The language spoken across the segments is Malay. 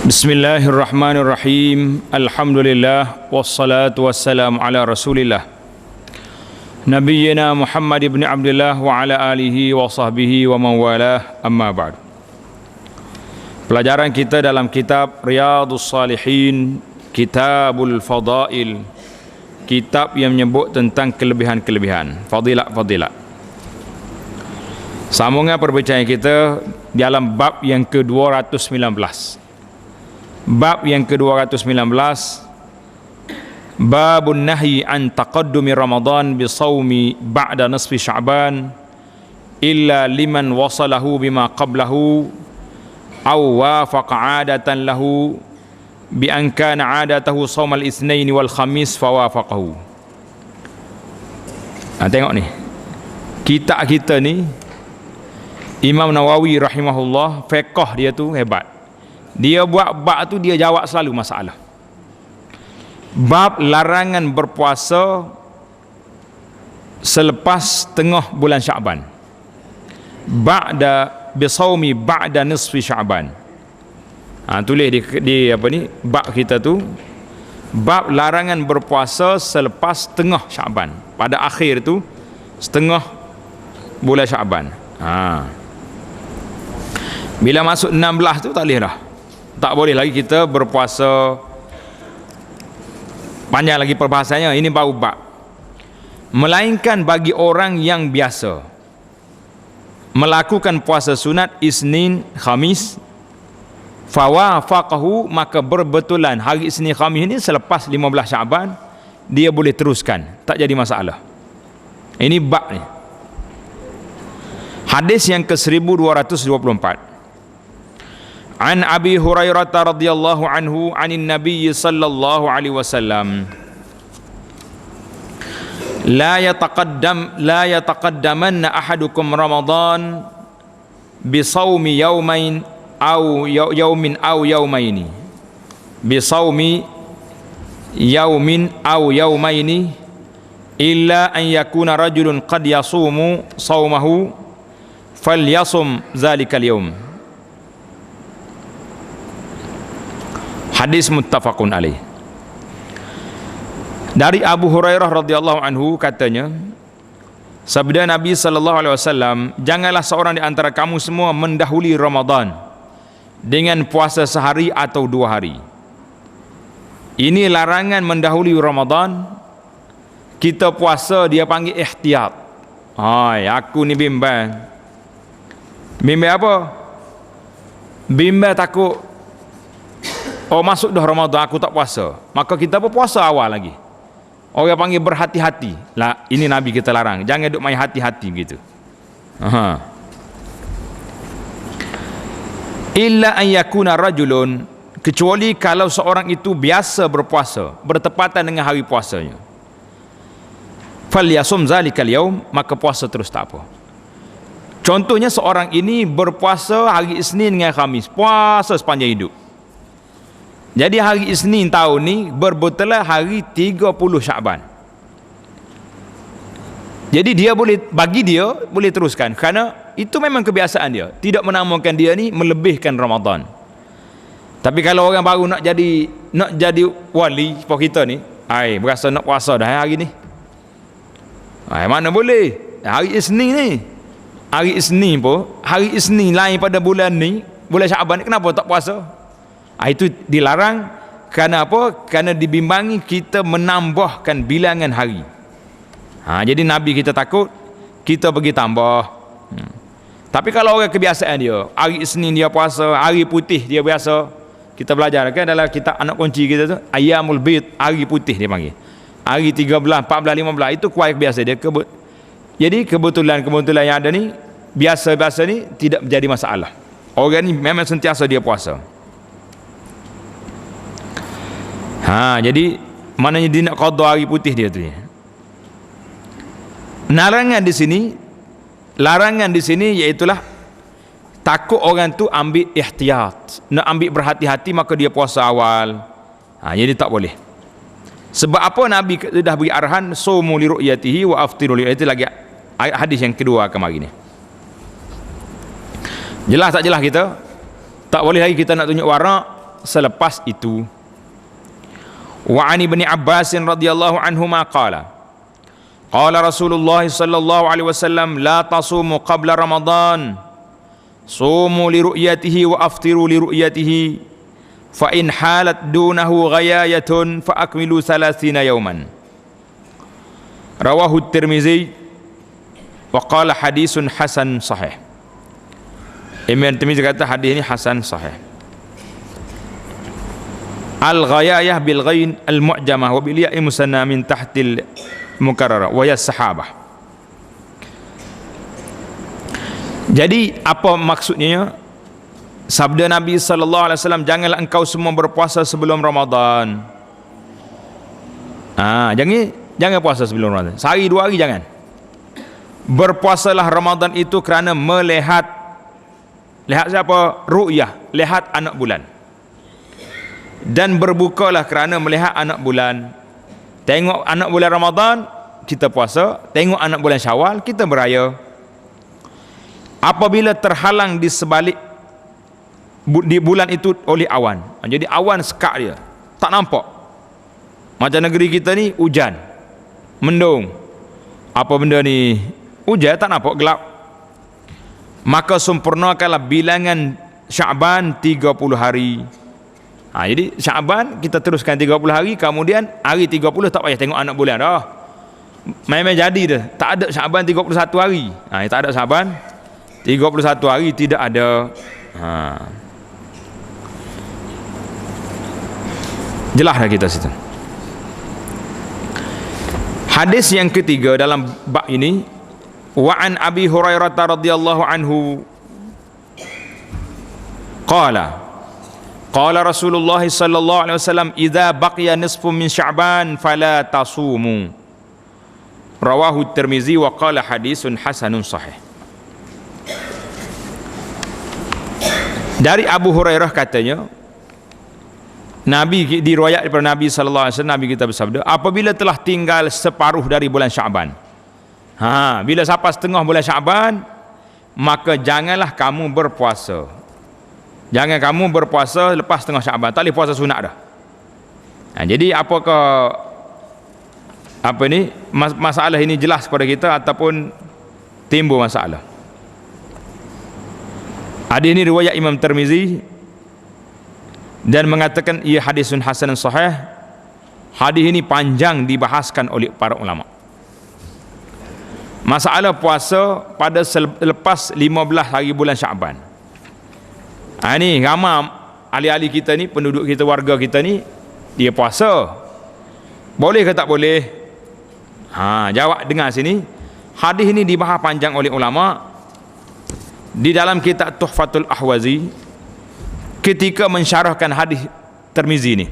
Bismillahirrahmanirrahim. Alhamdulillah wassalatu wassalamu ala Rasulillah Nabiyyina Muhammad ibn Abdullah wa ala alihi wa sahbihi wa man walah, amma ba'd. Pelajaran kita dalam kitab Riyadhus Salihin, Kitabul Fadail, kitab yang menyebut tentang kelebihan-kelebihan, fadilat-fadilat. Sambungan perbincangan kita dalam bab yang ke-219. Bab yang ke-219, babun nahyi an taqaddumi Ramadan bi shaumi ba'da nisfi Sya'ban illa liman wasalahu bima qablahu aw wafaqa 'adatan lahu bi an kana 'adatahu shaum al-itsnain wal khamis fawafaqahu. Tengok ni, kitab kita ni Imam Nawawi rahimahullah, fiqh dia tu hebat. Dia buat bab tu, dia jawab selalu masalah. Bab larangan berpuasa selepas tengah bulan Sya'ban, ba'da bisaumi ba'da nisfi Sya'ban. Tulis di apa ni, bab kita tu, bab larangan berpuasa selepas tengah Sya'ban. Pada akhir tu setengah bulan Sya'ban. Bila masuk 16 tu tak boleh dah. Tak boleh lagi kita berpuasa. Panjang lagi perbahasannya, ini baru bab. Melainkan bagi orang yang biasa melakukan puasa sunat Isnin Khamis, fawafaqahu, maka berbetulan hari Isnin Khamis ini selepas 15 Sya'ban, dia boleh teruskan, tak jadi masalah. Ini bab ni. Hadis yang ke-1224. An Abi Hurairah radhiyallahu anhu anin Nabi sallallahu alaihi wasallam, la yataqaddamanna ahadukum Ramadan bi shaumi yawmain aw yawmin aw yawmaini, bi shaumi yawmin aw yawmaini illa an yakuna rajulun qad yasumu shaumahu falyasum zalikal yawm. Hadis muttafaqun alaih. Dari Abu Hurairah radhiyallahu anhu katanya, sabda Nabi sallallahu alaihi wasallam, janganlah seorang di antara kamu semua mendahului Ramadan dengan puasa sehari atau 2 hari. Ini larangan mendahului Ramadan. Kita puasa dia panggil ihtiyat. Aku ni bimbang. Bimbang apa? Bimbang takut masuk dah Ramadan aku tak puasa, maka kita berpuasa awal lagi. Orang panggil berhati-hati lah. Ini Nabi kita larang, jangan duk main hati-hati begitu. Illa an yakuna rajulun, kecuali kalau seorang itu biasa berpuasa bertepatan dengan hari puasanya, falyasum zalikal yaum, maka puasa terus tak apa. Contohnya seorang ini berpuasa hari Isnin dengan Khamis, puasa sepanjang hidup. Jadi hari Isnin tahun ni berbetulan hari 30 Sya'ban. Jadi dia boleh, bagi dia boleh teruskan, kerana itu memang kebiasaan dia, tidak menamakan dia ni melebihkan Ramadan. Tapi kalau orang baru nak jadi wali seperti kita ni, berasa nak puasa dah hari ni, mana boleh. Hari Isnin ni, hari Isnin pun, hari Isnin lain pada bulan ni, bulan Sya'ban ni, kenapa tak puasa? Itu dilarang. Kerana apa? Kerana dibimbangi kita menambahkan bilangan hari. Jadi Nabi kita takut kita pergi tambah. Tapi kalau orang kebiasaan dia, hari Isnin dia puasa, hari putih dia biasa. Kita belajar kan dalam kitab anak kunci kita tu, Ayyamul Bid, hari putih dia panggil. Hari 13, 14, 15 itu kuat biasa dia. Jadi kebetulan yang ada ni, biasa-biasa ni tidak menjadi masalah. Orang ni memang sentiasa dia puasa. Jadi maknanya dia nak qada hari putih dia tu. Larangan di sini iaitulah takut orang tu ambil ihtiyat, nak ambil berhati-hati, maka dia puasa awal. Jadi tak boleh. Sebab apa? Nabi dah beri arahan, sumu li ru'yatihi wa aftiru li ru'yatihi. Lagi hadis yang kedua kemarin ni. Jelas tak jelas kita? Tak boleh lagi kita nak tunjuk warak, selepas itu. Wa 'an Ibni Abbas radhiyallahu anhuma qala qala Rasulullah sallallahu alaihi wasallam la tasumu qabla Ramadan sumu li ru'yatihi wa aftiru li ru'yatihi fa in halat dunahu ghayayatun fa akmilu 30 yawman. Rawahu Tirmizi wa qala hadisun hasan sahih. Imam Tirmizi kata hadis ini hasan sahih. Al-ghayayah bil ghain al-mu'jamah wa bil ya'i musanna min tahtil mukarrara wa ya sahabah. Jadi apa maksudnya? Sabda Nabi sallallahu alaihi wasallam, janganlah engkau semua berpuasa sebelum Ramadan. Jangan puasa sebelum Ramadan. Sehari dua hari jangan. Berpuasalah Ramadan itu kerana melihat siapa? Ru'yah, lihat anak bulan. Dan berbukalah kerana melihat anak bulan. Tengok anak bulan Ramadan, kita puasa. Tengok anak bulan Syawal, kita beraya. Apabila terhalang di sebalik di bulan itu oleh awan, jadi awan sekak dia, tak nampak. Macam negeri kita ni hujan, mendung. Apa benda ni? Hujan, tak nampak, gelap. Maka sempurnakanlah bilangan Sya'ban 30 hari. Jadi Sya'ban kita teruskan 30 hari, kemudian hari 30 tak payah tengok anak bulan dah. Main-main jadi dah. Tak ada Sya'ban 31 hari. Tak ada Sya'ban 31 hari, tidak ada. Jelas dah kita situ. Hadis yang ketiga dalam bab ini, wa an Abi Hurairah radhiyallahu anhu qala Rasulullah sallallahu alaihi wasallam idza baqiya nisfu min Sya'ban fala tasumu. Rawahu Tirmizi wa qala hadisun hasanun sahih. Dari Abu Hurairah katanya, Nabi, diriwayat daripada Nabi sallallahu alaihi wasallam, Nabi kita bersabda, apabila telah tinggal separuh dari bulan Sya'ban, bila sampai setengah bulan Sya'ban, maka janganlah kamu berpuasa. Jangan kamu berpuasa lepas setengah Sya'ban. Tak boleh puasa sunat dah. Jadi apakah masalah ini jelas kepada kita ataupun timbul masalah? Hadis ini riwayat Imam Tirmizi dan mengatakan ia hadisun hasan sahih. Hadis ini panjang dibahaskan oleh para ulama. Masalah puasa pada lepas 15 hari bulan Sya'ban. Ini ramai ahli-ahli kita ni, penduduk kita, warga kita ni, dia puasa. Boleh ke tak boleh? Jawab dengar sini. Hadis ini dibahas panjang oleh ulama di dalam kitab Tuhfatul Ahwazi ketika mensyarahkan hadis Tirmizi ni.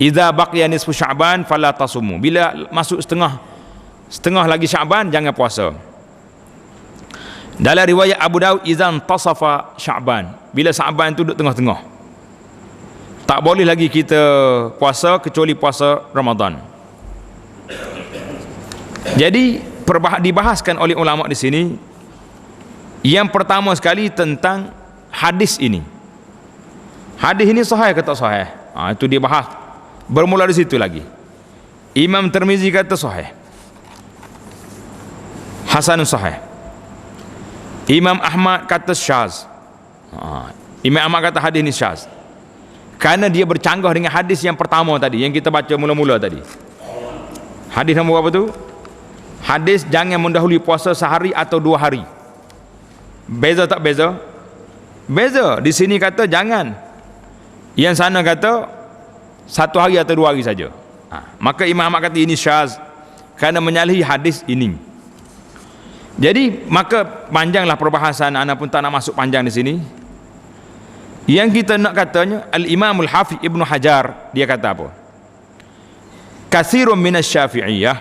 Idza baqiya nisfu Sya'ban fala tasumu. Bila masuk setengah lagi Sya'ban, jangan puasa. Dalam riwayat Abu Daud, idzan tasafa Sya'ban, bila Sya'ban tu duduk tengah-tengah, tak boleh lagi kita puasa kecuali puasa Ramadan. Jadi dibahaskan oleh ulama di sini. Yang pertama sekali tentang hadis ini. Hadis ini sahih ke tak sahih? Itu dibahas. Bermula di situ lagi. Imam Tirmizi kata sahih, hasan sahih. Imam Ahmad kata syaz. Imam Ahmad kata hadis ini syaz, kerana dia bercanggah dengan hadis yang pertama tadi, yang kita baca mula-mula tadi. Hadis nombor apa tu? Hadis jangan mendahului puasa sehari atau 2 hari. Beza tak beza? Beza. Di sini kata jangan, yang sana kata 1 hari atau 2 hari saja. Maka Imam Ahmad kata ini syaz kerana menyalahi hadis ini. Jadi maka panjanglah perbahasan, ana pun tak nak masuk panjang di sini. Yang kita nak katanya, Al-Imamul Hafiz Ibnu Hajar, dia kata apa? Katsirun minas Syafi'iyah,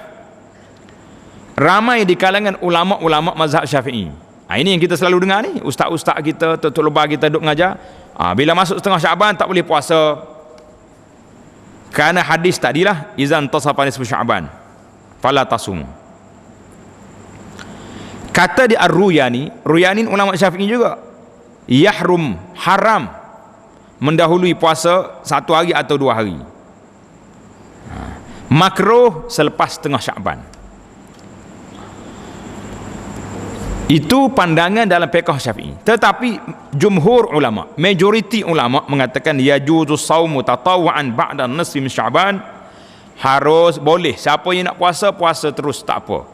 ramai di kalangan ulama-ulama mazhab Syafi'i. Ini yang kita selalu dengar ni, ustaz-ustaz kita, tok lebah kita duk mengajar. Bila masuk setengah Sya'ban tak boleh puasa. Kerana hadis tadilah izan tasafa nisfu Sya'ban fala tasum. Kata di Ar-Ruyani, Ruyani ulama Syafi'i juga, yahrum, haram mendahului puasa 1 hari atau 2 hari. Makruh selepas tengah Syaban. Itu pandangan dalam fiqh Syafi'i. Tetapi jumhur ulama, majoriti ulama mengatakan yajuzu saumu tatawu'an ba'da nisfi min Syaban, harus boleh siapa yang nak puasa, puasa terus, tak apa.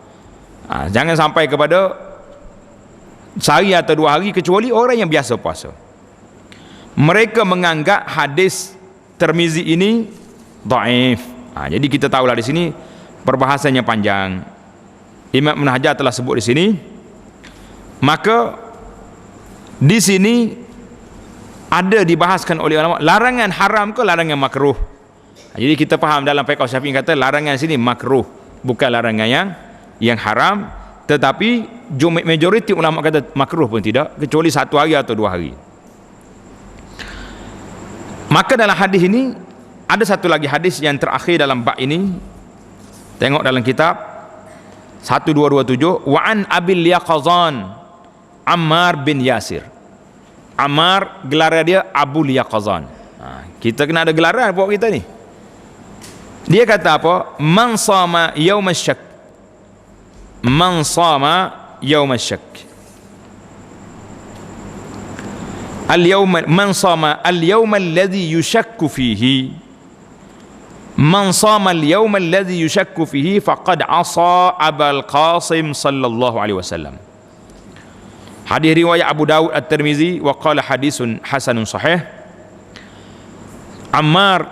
Jangan sampai kepada sehari atau 2 hari, kecuali orang yang biasa puasa. Mereka menganggap hadis Tirmizi ini dhaif. Jadi kita tahulah di sini perbahasannya panjang. Imam Ibn Hajar telah sebut di sini. Maka di sini ada dibahaskan oleh ulama larangan haram ke larangan makruh. Jadi kita faham dalam fiqh Syafi'i kata larangan sini makruh, bukan larangan yang haram. Tetapi majoriti ulama kata makruh pun tidak, kecuali 1 hari atau 2 hari. Maka dalam hadis ini ada satu lagi hadis yang terakhir dalam bab ini. Tengok dalam kitab 1227, wa an Abil Yaqazan Ammar bin Yasir. Ammar gelar dia Abu Yaqazan. Kita kena ada gelaran buat kita ni. Dia kata apa? Man sama yaum asyak. Man sama yaum asyak. Al-yawma man sama al-yawma alladhi yushakku fihi. Man sama al-yawma alladhi yushakku fihi faqad asa Abul Qasim sallallahu alaihi wasallam. Hadis riwayat Abu Dawud At-Tirmizi wa qala hadisun hasanun sahih. Ammar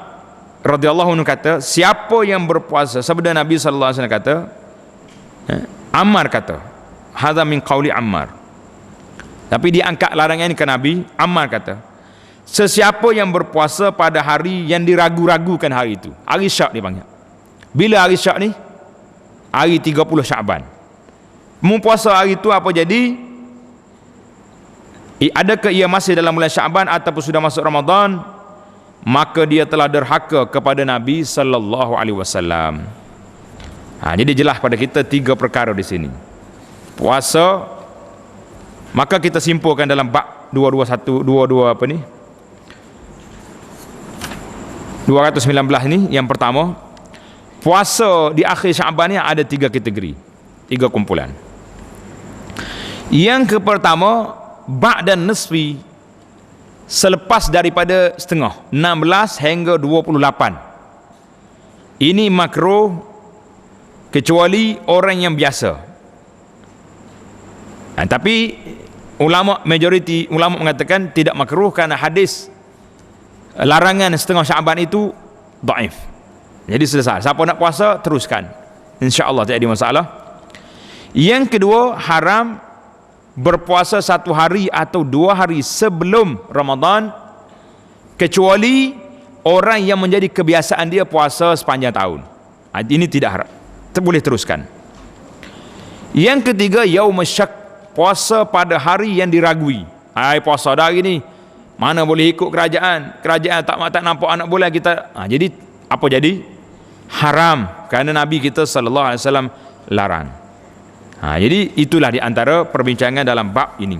radhiyallahu anhu kata, siapa yang berpuasa, sabda Nabi sallallahu alaihi wasallam kata, Ammar kata, hadza min qauli Ammar. Tapi diangkat larangan ini ke Nabi. Ammar kata, sesiapa yang berpuasa pada hari yang diragu-ragukan hari itu, hari Syak dipanggil. Bila hari Syak ni? Hari 30 Syaban. Mempuasa hari itu apa jadi? Adakah ia masih dalam bulan Syaban ataupun sudah masuk Ramadan? Maka dia telah derhaka kepada Nabi sallallahu alaihi wasallam. Jadi jelas pada kita 3 perkara di sini. Puasa, maka kita simpulkan dalam bab 221 apa ni? 219 ni, yang pertama, puasa di akhir Syaban ni ada 3 kategori, 3 kumpulan. Yang pertama, ba'dan nisfi, selepas daripada setengah, 16 hingga 28. Ini makruh kecuali orang yang biasa. Tapi majoriti ulama mengatakan tidak makruh kerana hadis larangan setengah Syaban itu dhaif. Jadi selesai. Siapa nak puasa, teruskan, insya-Allah tak ada masalah. Yang kedua, haram berpuasa 1 hari atau 2 hari sebelum Ramadan, kecuali orang yang menjadi kebiasaan dia puasa sepanjang tahun. Ini tidak harap, boleh teruskan. Yang ketiga, yaum syak, puasa pada hari yang diragui. Puasa dah hari ni, mana boleh ikut kerajaan tak nampak anak bulan kita. Jadi apa jadi? Haram, kerana Nabi kita sallallahu alaihi wasallam larang. Jadi itulah di antara perbincangan dalam bab ini.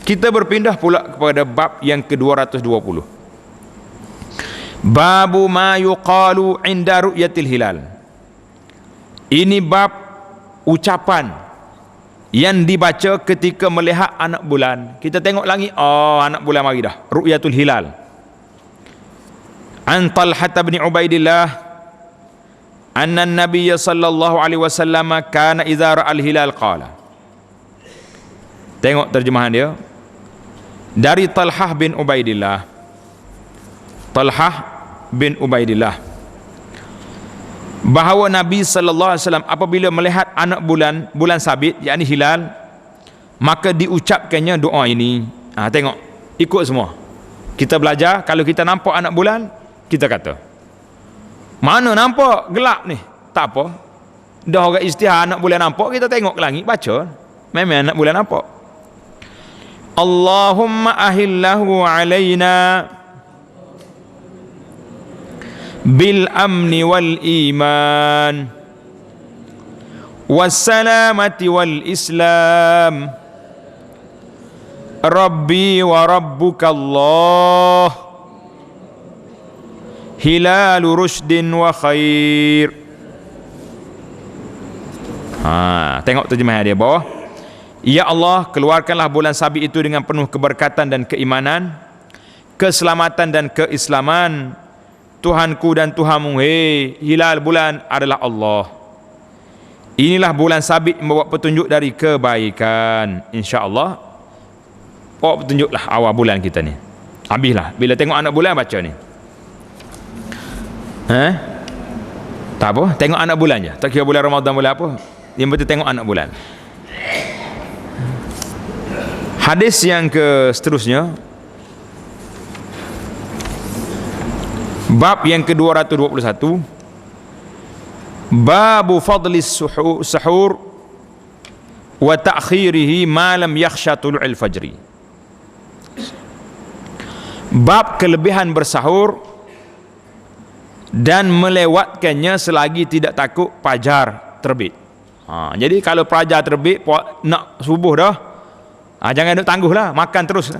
Kita berpindah pula kepada bab yang ke-220. Babu ma yuqalu inda ru'yatil hilal. Ini bab ucapan yang dibaca ketika melihat anak bulan. Kita tengok langit, anak bulan mari dah, ru'yatul hilal. An Talhah bin Ubaidillah anna an-nabiy sallallahu alaihi wasallam kana idza ra'al hilal qala. Tengok terjemahan dia dari Talhah bin Ubaidillah. Talhah bin Ubaidillah, bahawa Nabi sallallahu alaihi wasallam apabila melihat anak bulan sabit, yakni hilal, maka diucapkannya doa ini. Tengok, ikut semua. Kita belajar, kalau kita nampak anak bulan, kita kata, mana nampak gelap ni, tak apa, dah orang istihar anak bulan nampak, kita tengok ke langit, baca memang anak bulan nampak. Allahumma ahillahu alaina bil amni wal iman was salamati wal islam Rabbi wa rabbukallah hilalu rushdin wa khair. Tengok terjemahan dia bawah. Ya Allah, keluarkanlah bulan sabit itu dengan penuh keberkatan dan keimanan, keselamatan dan keislaman. Tuhanku dan Tuhanmu, hilal bulan adalah Allah. Inilah bulan sabit membawa petunjuk dari kebaikan. InsyaAllah bawa petunjuklah awal bulan kita ni. Habislah. Bila tengok anak bulan baca ni. Tak apa, tengok anak bulan je. Tak kira bulan Ramadan bulan apa. Yang penting tengok anak bulan. Hadis yang ke seterusnya, bab yang ke-221, babu fadlis sahur wa ta'khirihi ma lam yakhsha tulu'il fajri. Bab kelebihan bersahur dan melewatkannya selagi tidak takut fajar terbit. Jadi kalau fajar terbit nak subuh dah, jangan duduk tangguhlah, makan terus.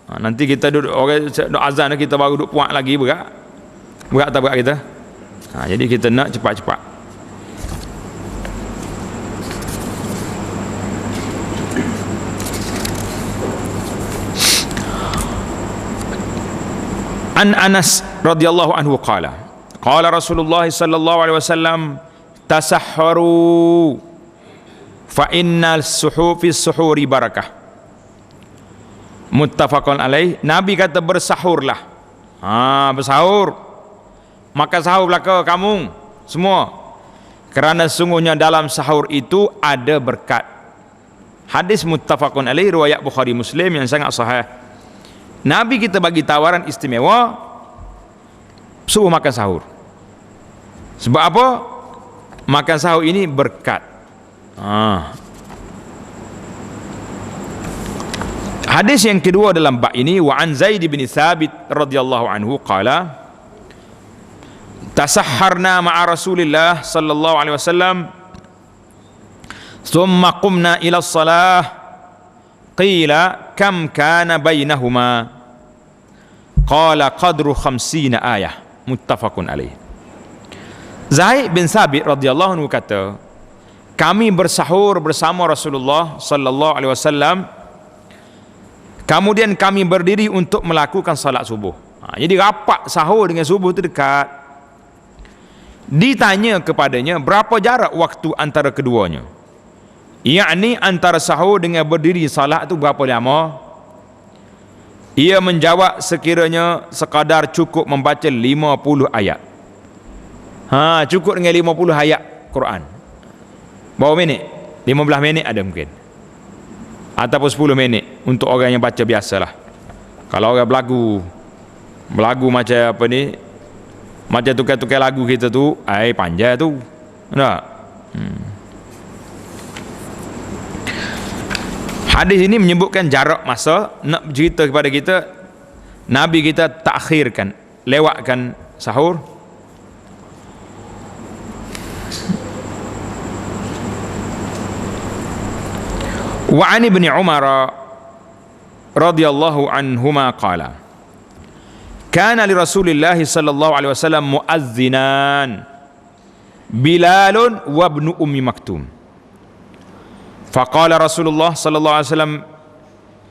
Nanti kita duduk orang duduk azan kita baru duduk puak lagi, berat tak berat kita. Jadi kita nak cepat-cepat. An Anas radhiyallahu anhu qala Rasulullah sallallahu alaihi wasallam tasahharu fa innal suhuri barakah. Muttafaqun alaih. Nabi kata bersahurlah. Bersahur. Makan sahur belaka kamu semua. Kerana sungguhnya dalam sahur itu ada berkat. Hadis muttafaqun alaih, riwayat Bukhari Muslim yang sangat sahih. Nabi kita bagi tawaran istimewa suruh makan sahur. Sebab apa? Makan sahur ini berkat. Hadis yang kedua dalam bab ini, wa an Zaid bin Thabit radhiyallahu anhu qala tasahharna ma'a Rasulillah sallallahu alaihi wasallam thumma qumna ila as-salah qila kam kana bainahuma qala qadru 50 ayah. Muttafaqun alaih. Zaid bin Thabit radhiyallahu anhu kata, kami bersahur bersama Rasulullah sallallahu alaihi wasallam, kemudian kami berdiri untuk melakukan salat subuh. Jadi rapat sahur dengan subuh itu dekat. Ditanya kepadanya berapa jarak waktu antara keduanya, yakni antara sahur dengan berdiri salat itu berapa lama? Ia menjawab sekiranya sekadar cukup membaca 50 ayat. Cukup dengan 50 ayat Quran. Berapa minit? 15 minit ada mungkin, ataupun 10 minit untuk orang yang baca biasalah. Kalau orang belagu macam apa ni, macam tukar-tukar lagu kita tu, panjang tu. Tak? Hadis ini menyebutkan jarak masa, nak cerita kepada kita Nabi kita takhirkan, lewatkan sahur. Wa an ibni Umar radhiyallahu anhuma qala kana li Rasulillah sallallahu alaihi wasallam muazzinan Bilal wa ibnu Ummi Maktum. Faqala Rasulullah sallallahu alaihi wasallam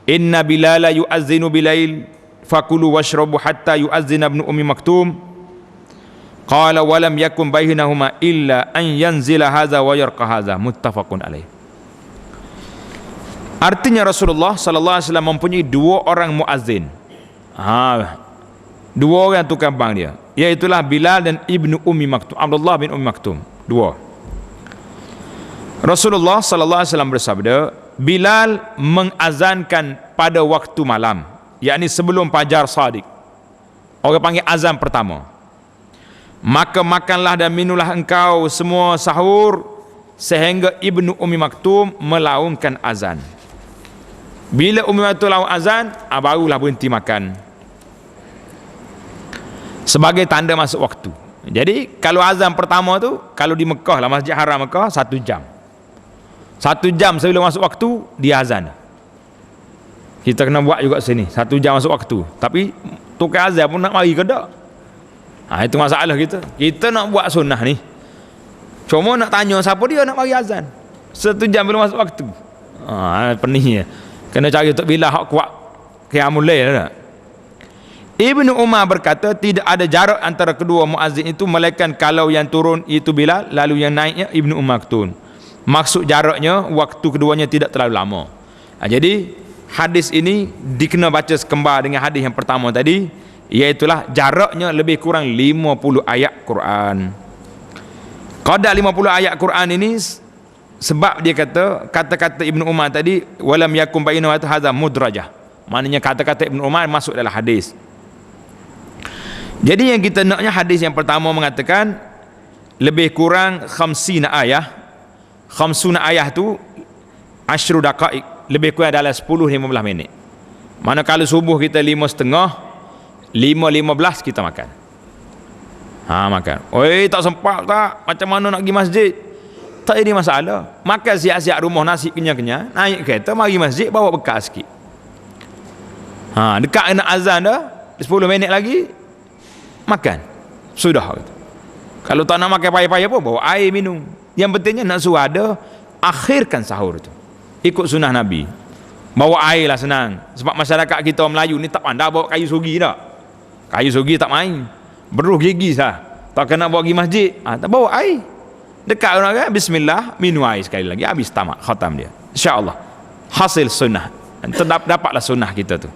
inna Bilal yu'azzinu bilail fakulu washrabu hatta yu'azzina ibnu Ummi Maktum. Qala wa lam yakun bainahuma illa an yanzila hadza wa yarqa hadza. Muttafaqun alaih. Artinya Rasulullah sallallahu alaihi wasallam mempunyai dua orang muazzin. Dua orang tukang bang dia, iaitulah Bilal dan Ibnu Ummi Maktum, Abdullah bin Ummi Maktum. Dua. Rasulullah sallallahu alaihi wasallam bersabda, Bilal mengazankan pada waktu malam, yakni sebelum fajar shadiq. Orang panggil azan pertama. Maka makanlah dan minumlah engkau semua sahur sehingga Ibnu Ummi Maktum melaungkan azan. Bila Ummi Maktum laung azan, barulah berhenti makan, sebagai tanda masuk waktu. Jadi kalau azan pertama tu, kalau di Mekah lah, Masjid Haram Mekah, 1 jam. 1 jam sebelum masuk waktu dia azan. Kita kena buat juga sini 1 jam masuk waktu. Tapi tukar azan pun nak mari ke tak? Itu masalah kita. Kita nak buat sunnah ni, cuma nak tanya siapa dia nak mari azan 1 jam belum masuk waktu. Pening ya. Kena cari untuk bila hak kuat qiyamul lail tak? Ibnu Umar berkata, tidak ada jarak antara kedua muazzin itu melainkan kalau yang turun itu Bilal, lalu yang naiknya Ibnu Umar Maktum. Maksud jaraknya waktu keduanya tidak terlalu lama. Jadi hadis ini dikena baca sekembar dengan hadis yang pertama tadi, iaitulah jaraknya lebih kurang 50 ayat Quran. Qadar 50 ayat Quran ini sebab dia kata-kata Ibnu Umar tadi, walam yakum bainahu hadza mudrajah. Maknanya kata-kata Ibnu Umar masuk dalam hadis. Jadi yang kita naknya hadis yang pertama mengatakan lebih kurang 50 ayat. 50 ayat tu 10 daqaik, lebih kurang dalam 10-15 minit. Mana kalau subuh kita 5.30, 5.15 kita makan. Makan. Oi, tak sempat tak? Macam mana nak pergi masjid? Tak ada masalah. Makan siap-siap rumah nasi kenyang-kenyang, naik kereta mari masjid bawa bekal sikit. Dekat nak azan dah, 10 minit lagi makan. Sudah. Kalau tak nak makan payah-payah pun bawa air minum. Yang pentingnya nak suruh ada, akhirkan sahur tu. Ikut sunnah Nabi. Bawa air lah senang. Sebab masyarakat kita orang Melayu ni tak pandai bawa kayu sugi tak. Kayu sugi tak main. Beruh gigi lah. Tak kena bawa pergi masjid. Tak bawa air. Dekat orang kan, bismillah, minum air sekali lagi. Habis tamat, khatam dia. InsyaAllah. Hasil sunnah. Dapatlah sunnah kita tu.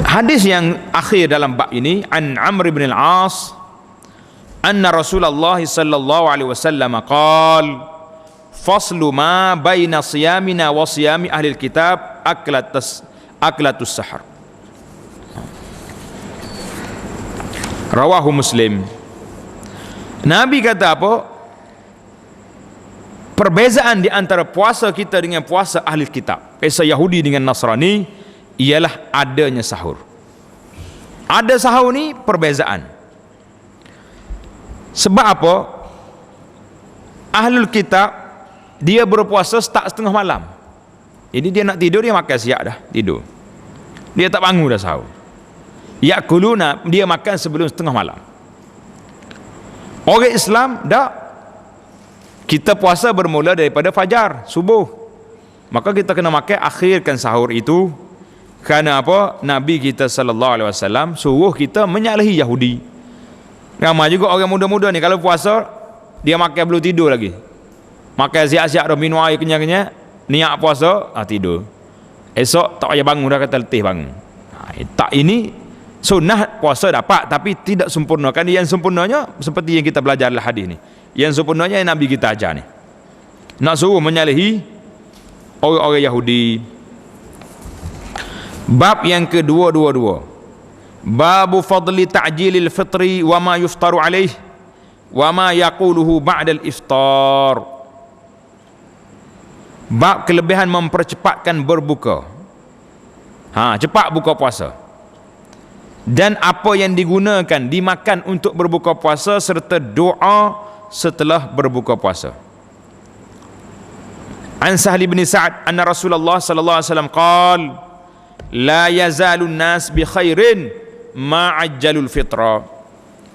Hadis yang akhir dalam bab ini, an Amr bin al-As anna Rasulullah sallallahu alaihi wasallam qala faslu ma baina siyamina wa siyami ahli alkitab aklatus sahar. Rawahu Muslim. Nabi kata apa? Perbezaan di antara puasa kita dengan puasa ahli kitab, puasa Yahudi dengan Nasrani, ialah adanya sahur. Ada sahur ni perbezaan. Sebab apa? Ahlul kitab dia berpuasa start setengah malam. Jadi dia nak tidur, dia makan siap dah, tidur. Dia tak bangun dah sahur. Yakuluna, dia makan sebelum setengah malam. Orang Islam dah, kita puasa bermula daripada fajar, subuh. Maka kita kena makan, akhirkan sahur itu. Kerana apa? Nabi kita sallallahu alaihi wasallam suruh kita menyalahi Yahudi. Ramai juga orang muda-muda ni kalau puasa dia makan belum tidur lagi. Makan siap-siap dah, minum air kenyang-kenyang, niat puasa, tidur. Esok tak payah bangun dah, kata letih bangun. Tak, ini sunnah puasa dapat tapi tidak sempurna. Kan yang sempurnanya seperti yang kita belajar dalam hadis ni. Yang sempurnanya yang Nabi kita ajar ni. Nak suruh menyalahi orang-orang Yahudi. Bab yang ke-222, babu fadli ta'jilil fitri wa ma yuftaru alaih wa ma yaquluhu ba'dal iftar. Bab kelebihan mempercepatkan berbuka. Cepat buka puasa. Dan apa yang digunakan dimakan untuk berbuka puasa serta doa setelah berbuka puasa. An Sahli bin Sa'ad anna Rasulullah sallallahu alaihi wasallam qala la yazalun nas bi khairin ma ajjalul fitra.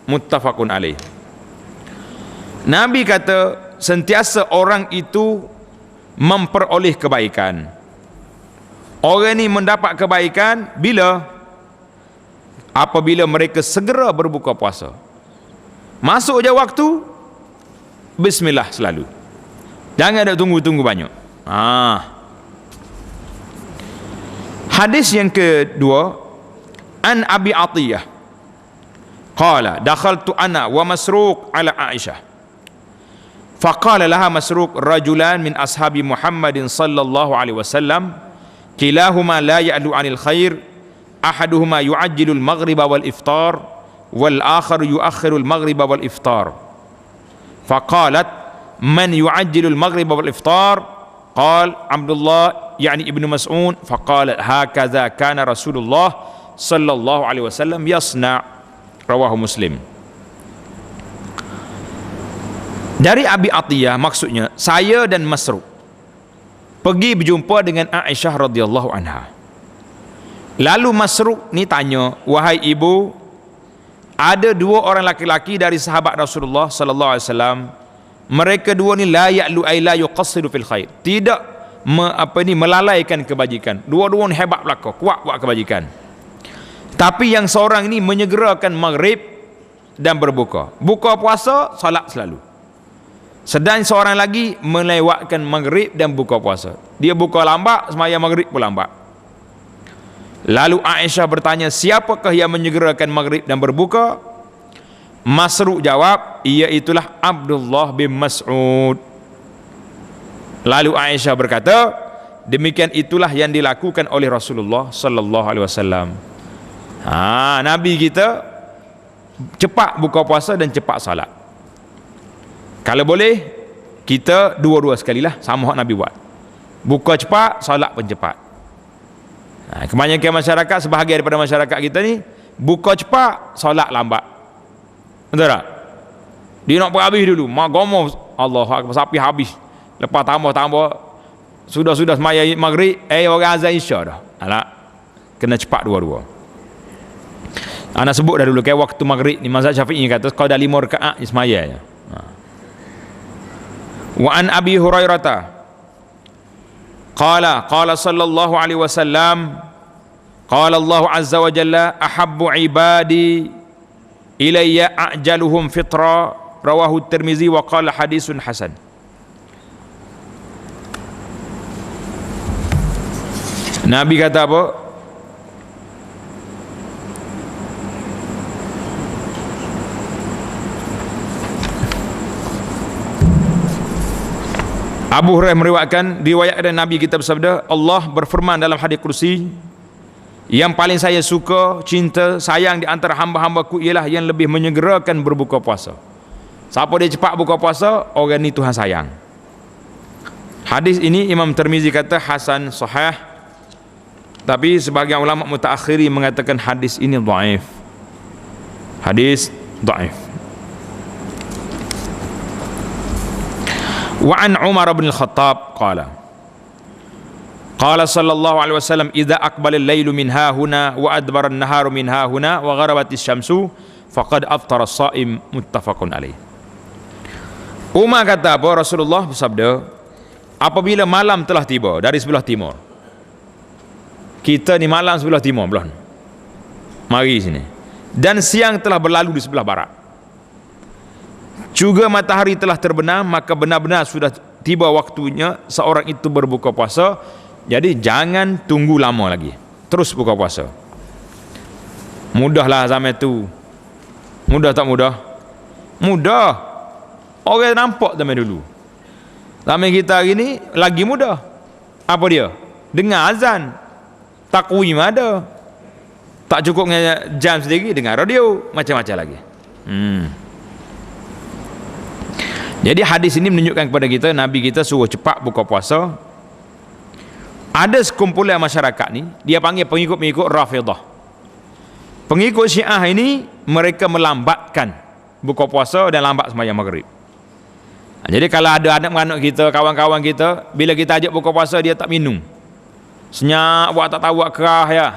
Muttafaqun alaih. Nabi kata sentiasa orang itu memperoleh kebaikan. Orang ni mendapat kebaikan bila? Apabila mereka segera berbuka puasa. Masuk je waktu, bismillah selalu. Jangan ada tunggu-tunggu banyak. Hadis yang kedua, an Abi Atiyah qala dakhaltu ana wa Masruq ala Aisyah faqala laha Masruq rajulan min ashabi Muhammadin sallallahu alaihi wasallam kilahuma la ya'lu 'anil khair ahaduhuma yu'ajjilu al-maghriba wal iftar wal akharu yu'akhiru al-maghriba wal iftar faqalat man yu'ajjilu al-maghriba wal iftar qala Abdullah yani Ibnu Mas'ud faqalat hakaza kana Rasulullah sallallahu alaihi wasallam yasna. Rawahu Muslim. Dari Abi Atiyah, maksudnya saya dan Masruq pergi berjumpa dengan Aisyah radhiyallahu anha. Lalu Masruq ni tanya, wahai ibu, ada dua orang laki-laki dari sahabat Rasulullah sallallahu alaihi wasallam, mereka dua ni la ya'lu ay la yuqassiru fil khair, tidak melalaikan kebajikan. Dua-dua ni hebat belaka, kuat buat kebajikan. Tapi yang seorang ini menyegerakan maghrib dan berbuka. Buka puasa, salat selalu. Sedang seorang lagi melewatkan maghrib dan buka puasa. Dia buka lambat, sembahyang maghrib pun lambat. Lalu Aisyah bertanya, siapakah yang menyegerakan maghrib dan berbuka? Masruq jawab, iaitulah Abdullah bin Mas'ud. Lalu Aisyah berkata, demikian itulah yang dilakukan oleh Rasulullah sallallahu alaihi wasallam. Nabi kita cepat buka puasa dan cepat salat. Kalau boleh, kita dua-dua sekali lah, sama hak Nabi buat. Buka cepat, salat pun cepat. Kebanyakan masyarakat, sebahagian daripada masyarakat kita ni, buka cepat, salat lambat. Betul tak? Dia nak habis dulu, gomoh, Allah Akbar, sampai habis. Lepas tambah sudah semaya maghrib, orang azan isya dah. Alah, kena cepat dua-dua. Ana sebut dah dulu, kayak waktu maghrib ni mazhab Syafi'i kata kalau dah 5 rakaat semayanya. Wa an Abi Hurairah qala sallallahu alaihi wasallam, qala Allah azza wa jalla, ahabbu ibadi ilayya ajaluhum fitra, rawahu Tirmizi wa qala hadisun hasan. Nabi kata apa? Abu Hurairah meriwayatkan, diriwayatkan Nabi kita bersabda, Allah berfirman dalam hadis kursi, yang paling saya suka, cinta, sayang di antara hamba-hambaku ialah yang lebih menyegerakan berbuka puasa. Siapa dia cepat buka puasa, orang ni Tuhan sayang. Hadis ini Imam Tirmizi kata hasan sahih, tapi sebagian ulama mutaakhiri mengatakan hadis ini dhaif. Hadis dhaif. Wa an Umar bin Al-Khattab qala sallallahu alaihi wasallam, idza aqbala al-lailu min hahuna wa adbara an-naharu min hahuna wa gharabat asy-syamsu faqad aftara as-shaim, muttafaqun alaih. Umar kata apa? Rasulullah bersabda, apabila malam telah tiba dari sebelah timur, kita ni malam sebelah timur belah, mari sini, dan siang telah berlalu di sebelah barat, juga matahari telah terbenam, maka benar-benar sudah tiba waktunya seorang itu berbuka puasa. Jadi jangan tunggu lama lagi, terus buka puasa. Mudahlah zaman tu. Mudah tak mudah? Mudah. Orang nampak zaman dulu. Zaman kita hari ni lagi mudah. Apa dia? Dengar azan, takwim ada. Tak cukup dengan jam sendiri, dengar radio, macam-macam lagi. Jadi hadis ini menunjukkan kepada kita, Nabi kita suruh cepat buka puasa. Ada sekumpulan masyarakat ni, dia panggil pengikut-pengikut Rafidah. Pengikut Syiah ini, mereka melambatkan buka puasa dan lambat sembahyang maghrib. Jadi kalau ada anak-anak kita, kawan-kawan kita, bila kita ajak buka puasa, dia tak minum, senyap buat, tak tahu buat kerah ya.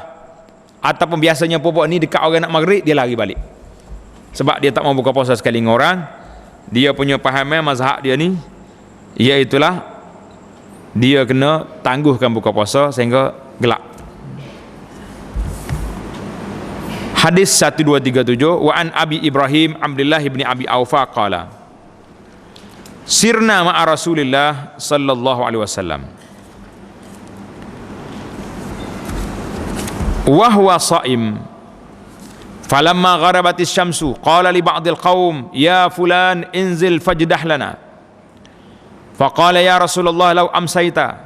Ataupun biasanya pupuk ni dekat orang nak maghrib, dia lari balik, sebab dia tak mau buka puasa sekali dengan orang. Dia punya pahaman mazhab dia ni, iaitulah dia kena tangguhkan buka puasa sehingga gelap. Hadis 1237, wa an Abi Ibrahim Abdullah bin Abi Aufa qala sirna ma'a Rasulillah sallallahu alaihi wasallam wa huwa sha'im, falamma gharabatis syamsu qala li ba'dil qaum ya fulan inzil fajdah lana, faqala ya Rasulullah law amsayta,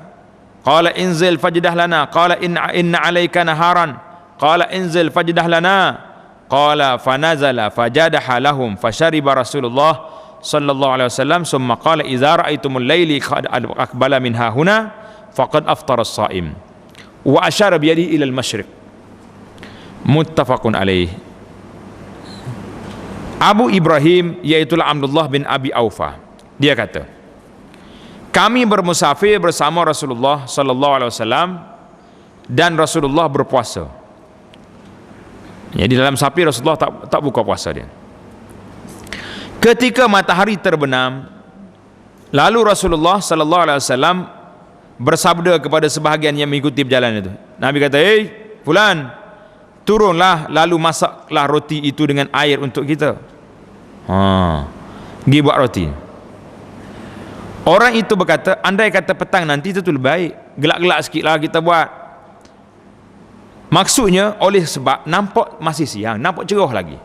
qala inzil fajdah lana, qala inna alayka naharan, qala inzil fajdah lana, qala fanazala fajadaha lahum fashariba Rasulullah sallallahu alaihi wasallam, summa qala idza ra'aytumul laili qad aqbala min hahuna faqad aftara as-sha'im, wa asyara bi yadihi ila al-masyriq, muttafaqun alaih. Abu Ibrahim, iaitulah Abdullah bin Abi Aufa, dia kata, kami bermusafir bersama Rasulullah sallallahu alaihi wasallam dan Rasulullah berpuasa. Jadi dalam safir Rasulullah tak buka puasa dia. Ketika matahari terbenam, lalu Rasulullah sallallahu alaihi wasallam bersabda kepada sebahagian yang mengikuti perjalanan itu. Nabi kata, fulan, turunlah lalu masaklah roti itu dengan air untuk kita. Pergi buat roti. Orang itu berkata, andai kata petang nanti itu lebih baik, gelak-gelak sikitlah kita buat. Maksudnya oleh sebab nampak masih siang, nampak cerah lagi.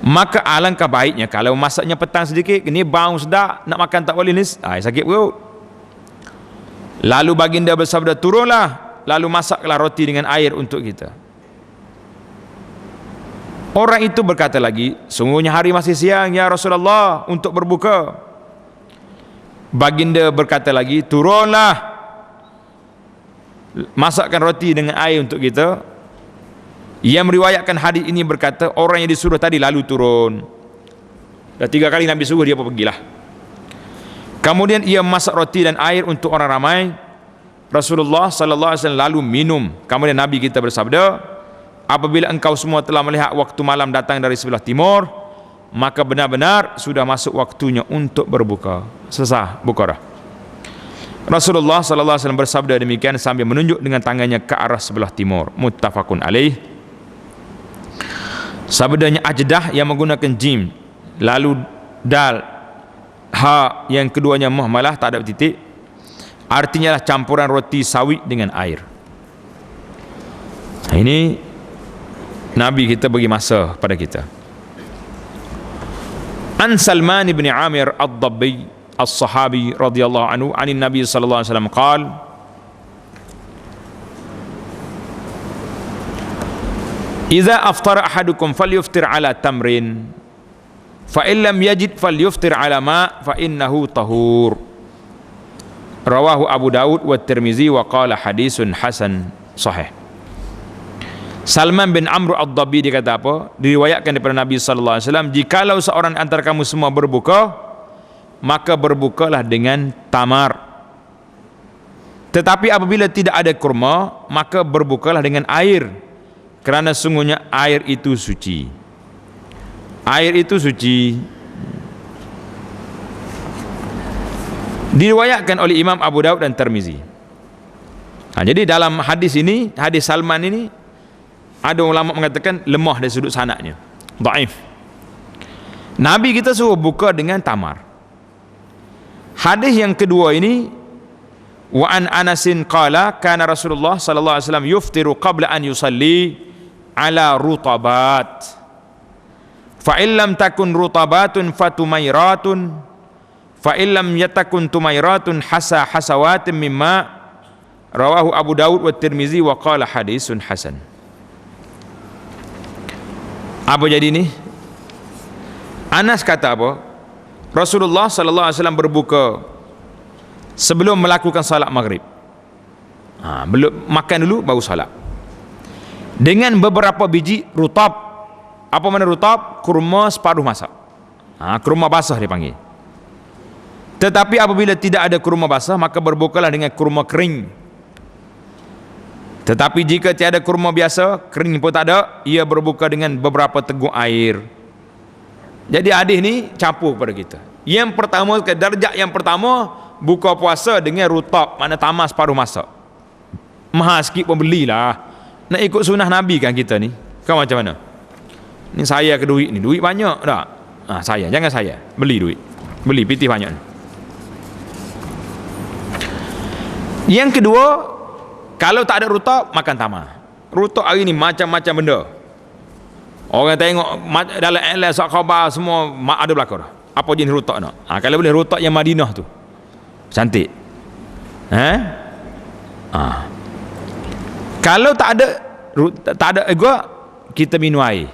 Maka alangkah baiknya kalau masaknya petang sedikit, ni bau sedap, nak makan tak boleh ni, sakit perut. Lalu baginda bersabda, turunlah lalu masaklah roti dengan air untuk kita. Orang itu berkata lagi, sungguhnya hari masih siang ya Rasulullah untuk berbuka. Baginda berkata lagi, turunlah masakkan roti dengan air untuk kita. Yang meriwayatkan hadis ini berkata, orang yang disuruh tadi lalu turun. Dah 3 kali Nabi suruh, dia pun pergilah. Kemudian ia masak roti dan air untuk orang ramai. Rasulullah sallallahu alaihi wasallam lalu minum. Kemudian Nabi kita bersabda, apabila engkau semua telah melihat waktu malam datang dari sebelah timur, maka benar-benar sudah masuk waktunya untuk berbuka. Selesai buka dah. Rasulullah sallallahu alaihi wasallam bersabda demikian sambil menunjuk dengan tangannya ke arah sebelah timur. Muttafaqun alaih. Sabdanya ajdah yang menggunakan jim, lalu dal, ha yang keduanya muhmalah tak ada titik, artinya lah campuran roti sawi dengan air. Ini Nabi kita bagi masa pada kita. An Salman ibn Amir ad-Dabbi as-sahabi radhiyallahu anhu anin Nabi sallallahu alaihi wasallam qala, idza aftara ahadukum falyuftir ala tamrin fa in lam yajid falyuftir ala ma fa innahu tahur. Rawahu Abu Daud wa Tirmizi wa qala hadisun hasan sahih. Salman bin Amr ad-Dabbi dia kata apa? Diriwayatkan daripada Nabi sallallahu alaihi wasallam, jikalau seorang antara kamu semua berbuka, maka berbukalah dengan tamar. Tetapi apabila tidak ada kurma, maka berbukalah dengan air, kerana sungguhnya air itu suci. Air itu suci. Diriwayatkan oleh Imam Abu Daud dan Tirmizi. Jadi dalam hadis ini, hadis Salman ini, ada ulama mengatakan lemah dari sudut sanadnya, dhaif. Nabi kita suruh buka dengan tamar. Hadis yang kedua ini, wa an Anasin qala kana Rasulullah sallallahu alaihi wasallam yuftiru qabla an yusalli ala rutabat fa illam takun rutabatun fatumairatun fa illam yatakun tumairatun hasawatin mimma. Rawahu Abu Daud wa Tirmizi wa qala hadisun hasan. Apa jadi ni? Anas kata apa? Rasulullah sallallahu alaihi wasallam berbuka sebelum melakukan salat maghrib. Belum makan dulu baru salat. Dengan beberapa biji rutab. Apa mana rutab? Kurma separuh masak. Kurma basah dia panggil. Tetapi apabila tidak ada kurma basah, maka berbukalah dengan kurma kering. Tetapi jika tiada kurma biasa, kering pun tak ada, ia berbuka dengan beberapa teguk air. Jadi hadis ni campur pada kita. Yang pertama, ke darjat yang pertama, buka puasa dengan rutab, mana tamar separuh masak. Mahal sikit pun belilah. Nak ikut sunnah Nabi kan kita ni. Kau macam mana? Ni saya ke duit ni? Duit banyak tak? Saya, jangan saya. Beli duit. Beli pitih banyak ni. Yang kedua, kalau tak ada rutab, makan tamar. Rutab hari ni macam-macam benda. Orang tengok dalam airline khabar semua ada belakang. Apa jenis rutab nak? Kalau boleh rutab yang Madinah tu. Cantik. Kalau tak ada gua, kita minum air.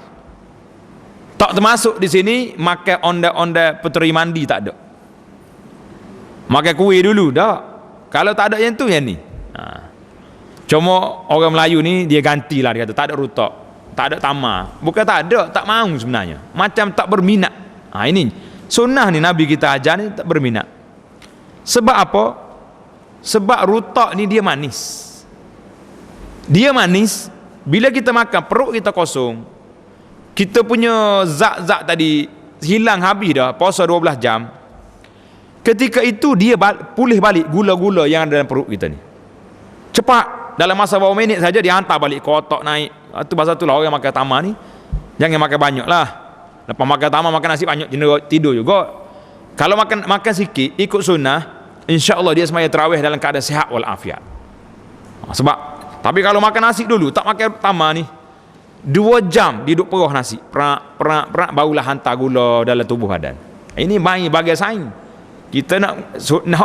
Tak termasuk di sini makan onda-onda peteri mandi, tak ada. Makan kuih dulu dah. Kalau tak ada yang tu, yang ni. Cuma orang Melayu ni dia gantilah, dia kata tak ada rutab, tak ada tamar. Bukan tak ada, tak mahu sebenarnya. Macam tak berminat. Ini sunnah ni Nabi kita ajar ni, tak berminat. Sebab apa? Sebab rutak ni dia manis. Dia manis. Bila kita makan, perut kita kosong, kita punya zat-zat tadi hilang habis dah, puasa 12 jam. Ketika itu dia pulih balik gula-gula yang ada dalam perut kita ni. Cepat, dalam masa beberapa minit saja dia hantar balik ke otak, naik. Itu pasal itulah orang makan tamar ni jangan makan banyak lah. Lepas makan tamar, makan nasi banyak, tidur juga. Kalau makan sikit, ikut sunnah, insya-Allah dia semaya tarawih dalam keadaan sihat walafiat. Sebab tapi kalau makan nasi dulu, tak makan tamar ni, 2 jam dia duduk perah nasi, perak barulah hantar gula dalam tubuh badan. Ini baik bagi saing. Kita nak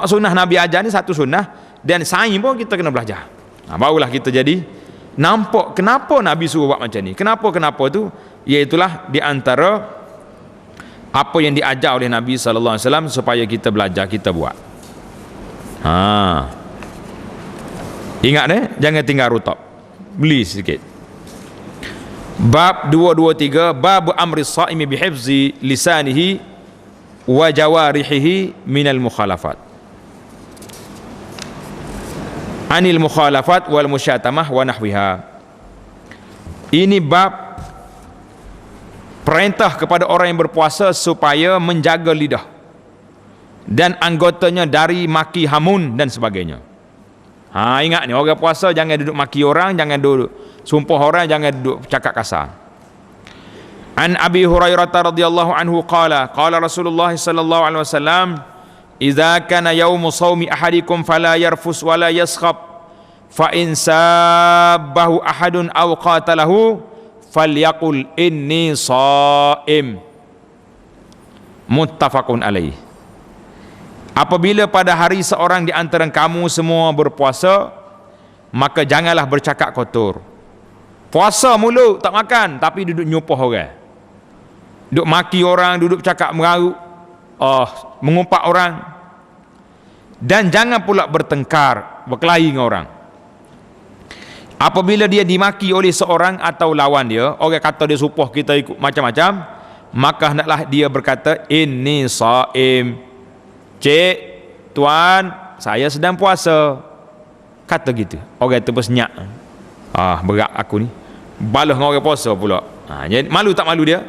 sunnah Nabi ajar ni satu sunnah, dan saing pun kita kena belajar. Barulah kita jadi nampak kenapa Nabi suruh buat macam ni. Kenapa tu? Iaitulah di antara apa yang diajar oleh Nabi sallallahu alaihi wasallam supaya kita belajar, kita buat. Ingat jangan tinggal rutab. Beli sikit. Bab 223, bab amri shaimi bihifzi lisanihi wa jawarihihi minal mukhalafat. Anil mukhalafat wal musyatamah wa nahwiha. Ini bab perintah kepada orang yang berpuasa supaya menjaga lidah dan anggotanya dari maki, hamun dan sebagainya. Ingat ni, orang puasa jangan duduk maki orang, jangan duduk sumpah orang, jangan duduk cakap kasar. An Abi Hurairah radhiyallahu anhu qala Rasulullah sallallahu alaihi wasallam, idza kana yaumu shaumi ahadikum fala yarfus wala yaskhab, fa in sabbahu ahadun aw qatalahu falyaqul inni shaim. Muttafaqun alaih. Apabila pada hari seorang di antara kamu semua berpuasa, maka janganlah bercakap kotor. Puasa mulut tak makan, tapi duduk nyumpah orang, duduk maki orang, duduk cakap mengarut, mengumpat orang. Dan jangan pula bertengkar, berkelahi dengan orang. Apabila dia dimaki oleh seorang atau lawan dia, orang kata dia sumpah kita ikut macam-macam, maka hendaklah dia berkata inni shaim. Cik, tuan, saya sedang puasa. Kata gitu. Orang itu bersenyak. Berat aku ni. Balas dengan orang puasa pula. Jadi malu tak malu dia?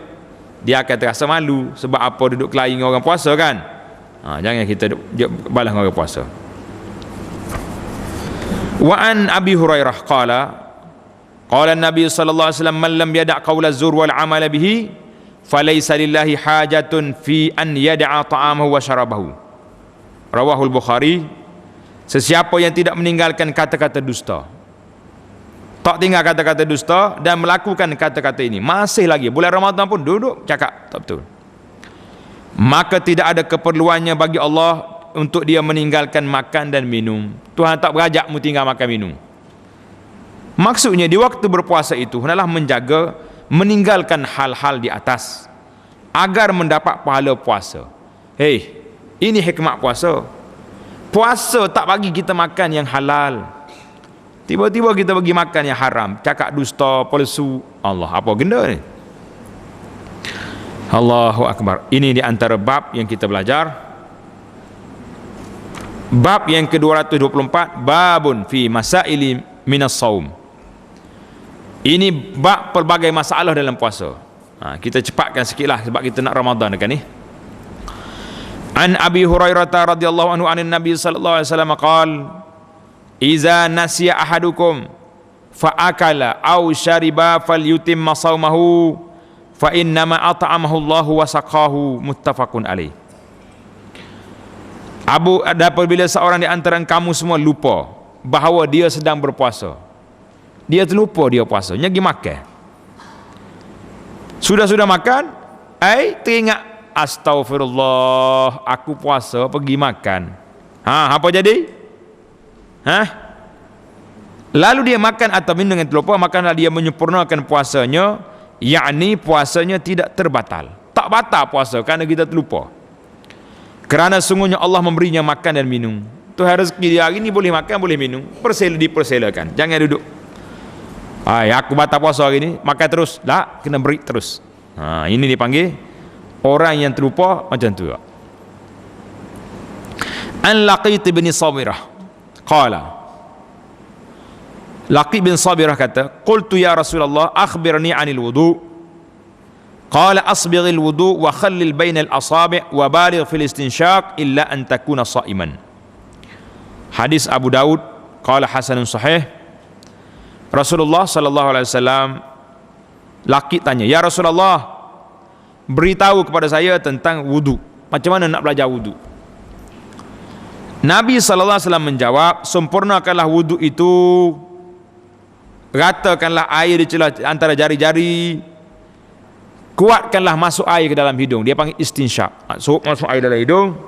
Dia akan terasa malu. Sebab apa duduk kelahi dengan orang puasa kan? Jangan kita balas dengan orang puasa. Wa an Abi Hurairah qala Nabi sallallahu alaihi wasallam, man lam yada' qawla zur wal amala bihi falaysa lillahi hajatun fi an yada'a ta'amahu wa syarabahu. Rawahul Bukhari. Sesiapa yang tidak meninggalkan kata-kata dusta, tak tinggal kata-kata dusta dan melakukan kata-kata ini, masih lagi bulan Ramadan pun duduk cakap tak betul, maka tidak ada keperluannya bagi Allah untuk dia meninggalkan makan dan minum. Tuhan tak berajak mu tinggal makan minum. Maksudnya di waktu berpuasa itu hendaklah menjaga meninggalkan hal-hal di atas agar mendapat pahala puasa. Ini hikmat puasa. Puasa tak bagi kita makan yang halal, tiba-tiba kita bagi makan yang haram, cakap dusta, palsu. Allah, apa benda ni? Allahu Akbar. Ini di antara bab yang kita belajar. Bab yang ke-224, babun fi masaili minas saum. Ini bab pelbagai masalah dalam puasa. Kita cepatkan sikitlah sebab kita nak Ramadan kan ni. An Abi Hurairah radhiyallahu anhu anin Nabi sallallahu alaihi wasallam qala, iza nasiya ahadukum fa akala aw syariba falyutimma saumahu fa innama at'amahu Allahu wa saqahu. Muttafaqun alaih. Apabila seorang di antara kamu semua lupa bahawa dia sedang berpuasa, dia terlupa dia puasa, pergi makan. Sudah makan, teringat, astagfirullah, aku puasa, pergi makan. Apa jadi? Lalu dia makan atau minum dengan terlupa, maka dia menyempurnakan puasanya, yakni puasanya tidak terbatal. Tak batal puasa kerana kita terlupa. Kerana sungguhnya Allah memberinya makan dan minum. Tuhan rezeki dia hari ni boleh makan, boleh minum, diperselakan. Jangan duduk, aku batal puasa hari ni, makan terus. Tak, kena break terus. Ini dipanggil orang yang terlupa macam tu. An Laqit bin Sabirah qala, Laqit bin Sabirah kata, qultu ya Rasulullah akhbirni 'anil wudu. Qala asbighil wudu wa khallil bainal asabi' wa baligh fil istinshaq illa an takuna sha'iman. Hadis Abu Daud, qala hasanun sahih. Rasulullah sallallahu alaihi wasallam, Laqit tanya, ya Rasulullah, beritahu kepada saya tentang wudu. Macam mana nak belajar wudu? Nabi sallallahu alaihi wasallam menjawab, sempurnakanlah wudu itu, ratakanlah air di celah antara jari-jari, kuatkanlah masuk air ke dalam hidung. Dia panggil istinsyaq. Masuk air dalam hidung,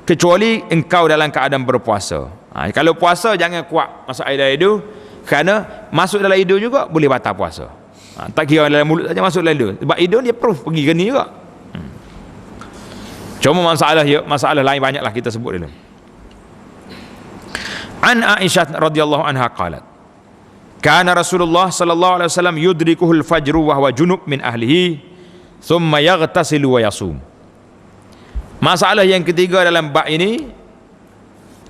kecuali engkau dalam keadaan berpuasa. Kalau puasa jangan kuat masuk air dalam hidung, kerana masuk dalam hidung juga boleh batal puasa. Tak kira dalam mulut saja, masuk dalam hidung. Sebab hidung dia proof pergi ke ni juga. Cuma masalah lain banyaklah kita sebut dulu. An Aisyah radhiyallahu anha qalat, kana Rasulullah sallallahu alaihi wasallam yudrikuhul fajru wa huwa junub min ahlihi thumma yaghtasilu wa yasum. Masalah yang ketiga dalam bab ini,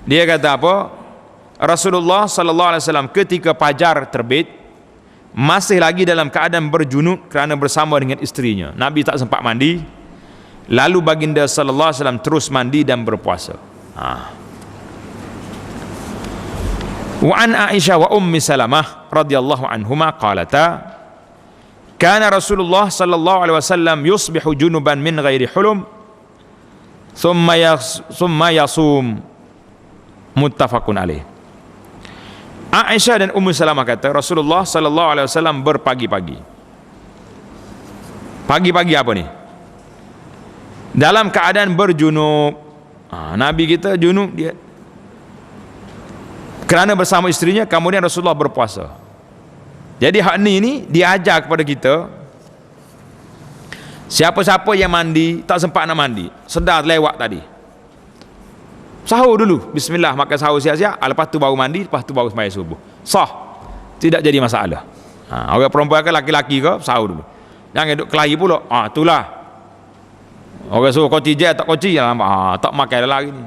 dia kata apa? Rasulullah sallallahu alaihi wasallam ketika fajar terbit masih lagi dalam keadaan berjunub kerana bersama dengan isterinya. Nabi tak sempat mandi. Lalu baginda sallallahu alaihi wasallam terus mandi dan berpuasa. Wa an Aisyah wa Ummi Salamah radhiyallahu anhuma qalata, kana Rasulullah sallallahu alaihi wasallam yusbihu junuban min ghairi hulum thumma yasum. Muttafaqun alaih. Aisyah dan Ummu Salamah kata, Rasulullah sallallahu alaihi wasallam berpagi-pagi. Pagi-pagi apa ni? Dalam keadaan berjunub. Nabi kita junub dia kerana bersama isterinya, kemudian Rasulullah berpuasa. Jadi hak ni dia ajar kepada kita, siapa-siapa yang mandi tak sempat nak mandi, sedar lewat tadi, sahur dulu, bismillah, makan sahur siap-siap, lepas tu baru mandi, lepas tu baru sembahyang subuh, sah, tidak jadi masalah. Orang perempuan ke laki-laki ke, sahur dulu, jangan duduk kelahi pula. Itulah orang suruh koci je tak koci, tak makan lagi ni,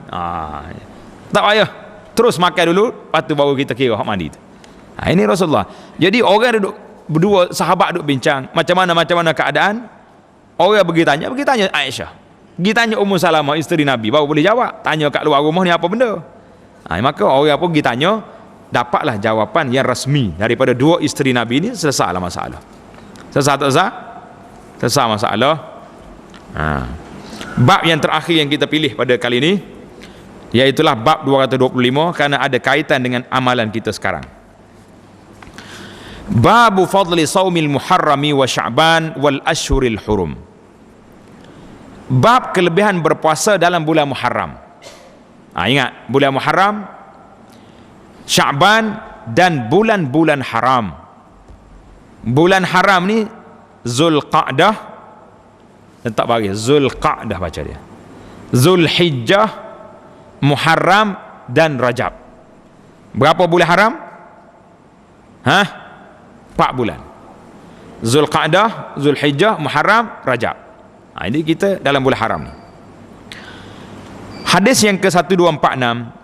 tak payah, terus makan dulu, lepas tu baru kita kira hak mandi tu. Ini Rasulullah. Jadi orang duduk berdua, sahabat duduk bincang macam mana keadaan. Orang pergi tanya Aisyah, pergi tanya Ummu Salamah isteri Nabi, baru boleh jawab. Tanya kat luar rumah ni apa benda. Maka orang pun pergi tanya, dapatlah jawapan yang rasmi daripada dua isteri Nabi ni, selesailah masalah. Selesai masalah. Bab yang terakhir yang kita pilih pada kali ini, iaitulah bab 225, kerana ada kaitan dengan amalan kita sekarang. Babu fadli saumil muharrami wa sya'ban wal ashhuril hurum. Bab kelebihan berpuasa dalam bulan Muharram. Ingat, bulan Muharram, Sya'ban dan bulan-bulan haram. Bulan haram ni Zulqa'dah, tak bagi Zulqa'dah baca dia, Zulhijjah, Muharram dan Rajab. Berapa bulan haram? 4 bulan. Zulqa'dah, Zulhijjah, Muharram, Rajab. Ini kita dalam bulan haram ni. Hadis yang ke-1246,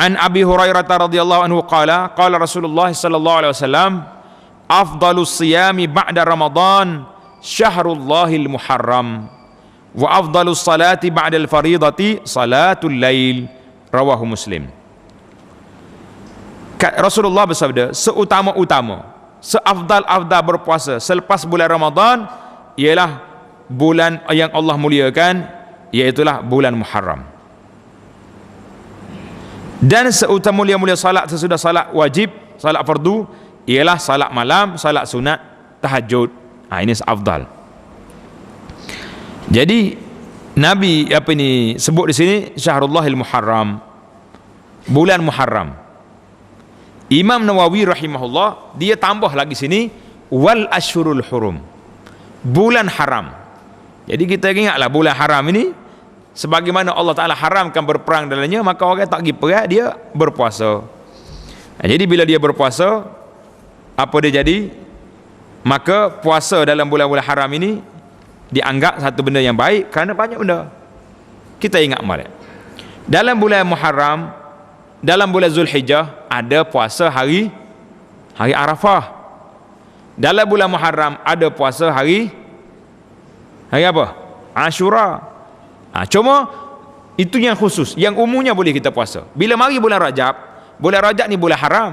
an Abi Hurairah radhiyallahu anhu qala, qala Rasulullah sallallahu alaihi wasallam, afdalus siyami ba'da Ramadan syahrullahil muharram wa afdalus salati ba'dal faridati salatul lail, rawahu Muslim. Rasulullah bersabda, seutama-utama, seafdal-afdal berpuasa selepas bulan Ramadan ialah bulan yang Allah muliakan, iaitulah bulan Muharram. Dan seutama mulia-mulia salat sesudah salat wajib, salat fardu, ialah salat malam, salat sunat, tahajud. Ini afdal. Jadi Nabi sebut di sini Syahrullahil Muharram, bulan Muharram. Imam Nawawi rahimahullah dia tambah lagi sini wal ashhurul hurum, bulan haram. Jadi kita ingatlah bulan haram ini, sebagaimana Allah Ta'ala haramkan berperang dalamnya, maka orang tak pergi perang, dia berpuasa. Jadi bila dia berpuasa, apa dia jadi? Maka puasa dalam bulan-bulan haram ini dianggap satu benda yang baik, kerana banyak benda kita ingat balik. Dalam bulan Muharram, dalam bulan Zulhijjah ada puasa hari Arafah. Dalam bulan Muharram ada puasa hari apa? Ashura. Cuma itu yang khusus, yang umumnya boleh kita puasa. Bila mari bulan Rajab ni bulan haram.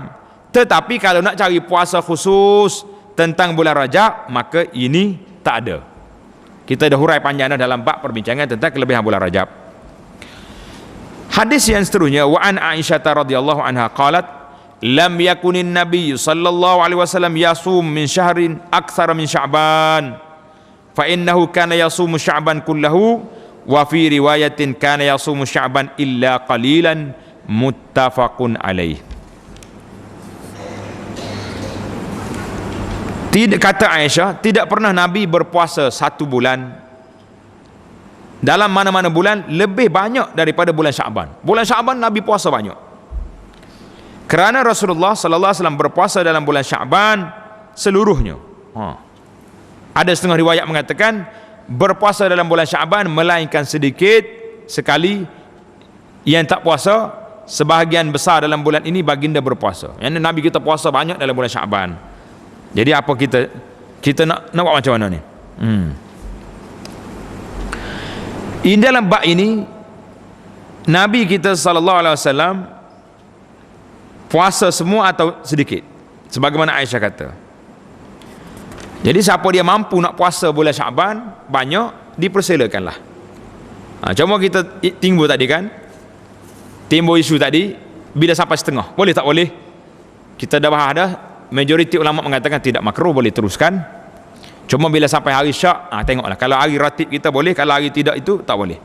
Tetapi kalau nak cari puasa khusus tentang bulan Rajab, maka ini tak ada. Kita dah hurai panjang dalam bab perbincangan tentang kelebihan bulan Rajab. Hadis yang seterusnya, wa an Aisyah radhiyallahu anha qalat lam yakunin nabiy sallallahu alaihi wasallam yasum min syahrin aktsara min Sya'ban fa innahu kana yasumu Sya'ban kullahu wa fi riwayatin kana yasumu Sya'ban illa qalilan, muttafaqun alaih. Tidak, kata Aisyah, tidak pernah Nabi berpuasa satu bulan dalam mana-mana bulan lebih banyak daripada bulan Sya'ban. Bulan Sya'ban Nabi puasa banyak. Kerana Rasulullah sallallahu alaihi wasallam berpuasa dalam bulan Sya'ban seluruhnya. Ada setengah riwayat mengatakan berpuasa dalam bulan Sya'ban melainkan sedikit sekali yang tak puasa, sebahagian besar dalam bulan ini baginda berpuasa. Yang Nabi kita puasa banyak dalam bulan Sya'ban. Jadi apa kita nak buat macam mana ni? Di dalam bab ini Nabi kita sallallahu alaihi wasallam puasa semua atau sedikit, sebagaimana Aisyah kata. Jadi siapa dia mampu nak puasa bulan Sya'ban banyak, dipersilakanlah. Cuma kita timbul tadi kan, timbul isu tadi bila sampai setengah, boleh tak boleh? Kita dah bahas dah, majoriti ulama mengatakan tidak makruh, boleh teruskan. Cuma bila sampai hari Syak, tengoklah, kalau hari ratib kita boleh, kalau hari tidak itu tak boleh.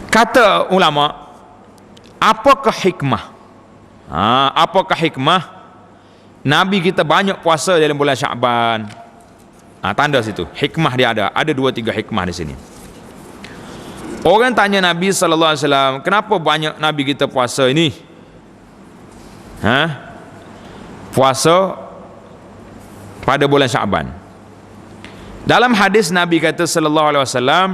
Kata ulama, apakah hikmah? Apakah hikmah Nabi kita banyak puasa dalam bulan Sya'ban? Tanda situ, hikmah dia ada 2-3 hikmah di sini. Orang tanya Nabi sallallahu alaihi wasallam, kenapa banyak Nabi kita puasa ini? Puasa pada bulan Sya'ban. Dalam hadis Nabi kata sallallahu alaihi wasallam,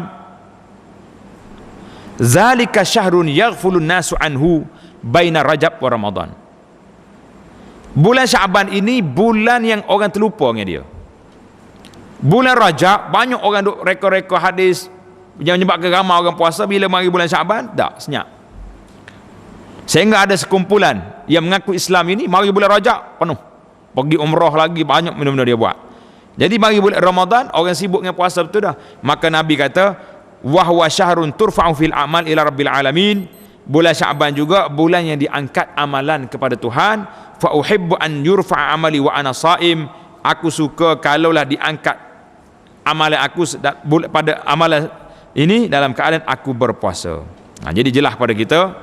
zalika syahrun yaghfulun nasu anhu baina Rajab wa Ramadan. Bulan Sya'ban ini bulan yang orang terlupa dengan dia. Bulan Rajab banyak orang duk rekod-rekod hadis yang menyebabkan ramai orang puasa. Bila mari bulan Sya'ban, tak senyap. Sehingga ada sekumpulan yang mengaku Islam ini, mari bulan Rajab penuh, pergi umrah lagi, banyak benda-benda dia buat. Jadi mari bulan Ramadan orang sibuk dengan puasa betul dah. Maka Nabi kata, wa huwa syahrun turfa'u fil a'mal ila rabbil alamin. Bulan Sya'ban juga bulan yang diangkat amalan kepada Tuhan. Fa uhibbu an yurfa'a amali wa ana sha'im. Aku suka kalaulah diangkat amalan aku pada amalan ini dalam keadaan aku berpuasa. Jadi jelas pada kita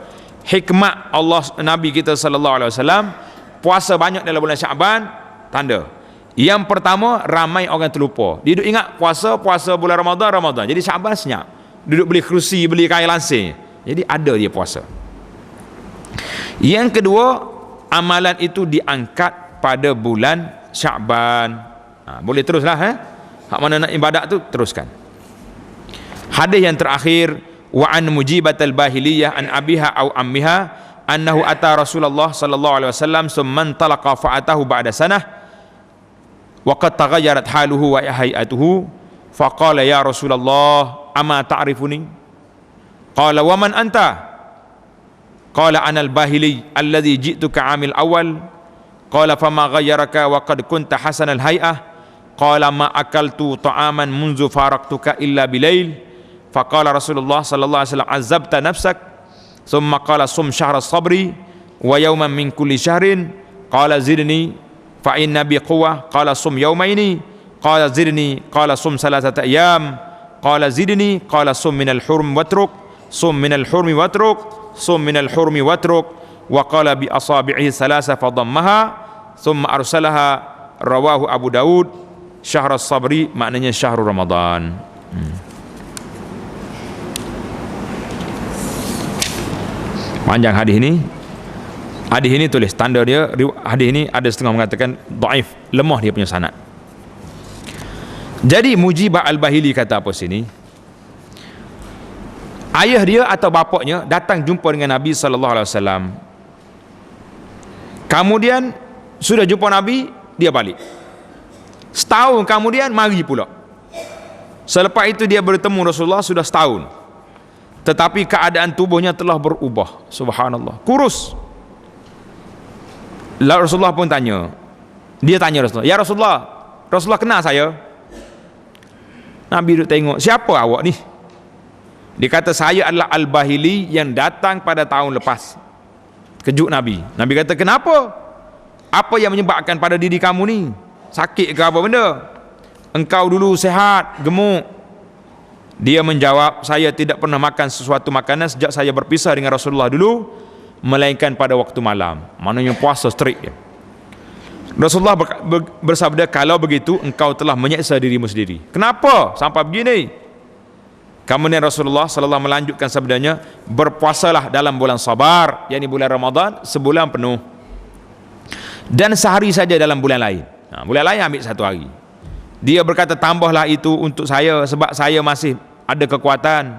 hikmah Allah, Nabi kita sallallahu alaihi wasallam puasa banyak dalam bulan Sya'ban. Tanda yang pertama, ramai orang terlupa. Dia duduk ingat puasa bulan Ramadan. Jadi Sya'ban senyap, duduk beli kerusi, beli kain lansing. Jadi ada dia puasa. Yang kedua, amalan itu diangkat pada bulan Sya'ban. Boleh teruslah, hak mana nak ibadat tu teruskan. Hadis yang terakhir, wa an mujibatal bahiliyah an abiha au ammiha annahu ata Rasulullah sallallahu alaihi wasallam summa talaqa fa'atahu ba'da sanah wa qad taghayyarat haluhu wa hay'atuhu faqala ya Rasulullah ama ta'rifuni? Qala wa man anta? Qala ana al-bahili alladhi ji'tuka 'amil awal. Qala fama ghayyaraka wa qad kunta hasanal hay'ah? Qala ma akaltu ta'aman munzu faraqtuka illa bilail. Faqala Rasulullah sallallahu alaihi wasallam azabta nafsak. Thumma qala sum syahra sabri wa yawman min kulli syahrin. Qala zidni fa inna bi quwwah. Qala sum yawmaini. Qala zidni. Qala sum salasata ayyam. Qala zidni. Qala sum minal hurm watruk. Sum minal hurmi watruk. Sum minal hurmi watruk. Wa qala bi asabi'ihi salasa fadammaha thumma arsalaha. Rawahu Abu Daud. Syahr as-sabri maknanya syahrul Ramadan. Panjang hadis ini. Hadis ini tulis tanda dia, hadis ini ada setengah mengatakan dhaif, lemah dia punya sanad. Jadi Mujibah Al-Bahili kata apa sini? ayah dia atau bapaknya datang jumpa dengan Nabi sallallahu alaihi wasallam. Kemudian sudah jumpa Nabi, dia balik. Setahun kemudian mari pula. Selepas itu dia bertemu Rasulullah sudah setahun. Tetapi keadaan tubuhnya telah berubah. Subhanallah. Kurus. Lalu Rasulullah pun tanya. Dia tanya Rasulullah, "Ya Rasulullah, Rasulullah kenal saya?" Nabi duduk tengok, "Siapa awak ni?" Dia kata, "Saya adalah Al-Bahili yang datang pada tahun lepas." Kejut Nabi. Nabi kata, "Kenapa? Apa yang menyebabkan pada diri kamu ni? Sakit ke apa benda? Engkau dulu sehat, gemuk." Dia menjawab, "Saya tidak pernah makan sesuatu makanan sejak saya berpisah dengan Rasulullah dulu, melainkan pada waktu malam." Maknanya puasa strict dia. Rasulullah bersabda, "Kalau begitu engkau telah menyiksa dirimu sendiri." Kenapa sampai begini? Kemudian Rasulullah sallallahu melanjutkan sabdanya, "Berpuasalah dalam bulan Sabar, yakni bulan Ramadan, sebulan penuh, dan sehari saja dalam bulan lain." Bulan lain ambil satu hari. Dia berkata, "Tambahlah itu untuk saya sebab saya masih ada kekuatan."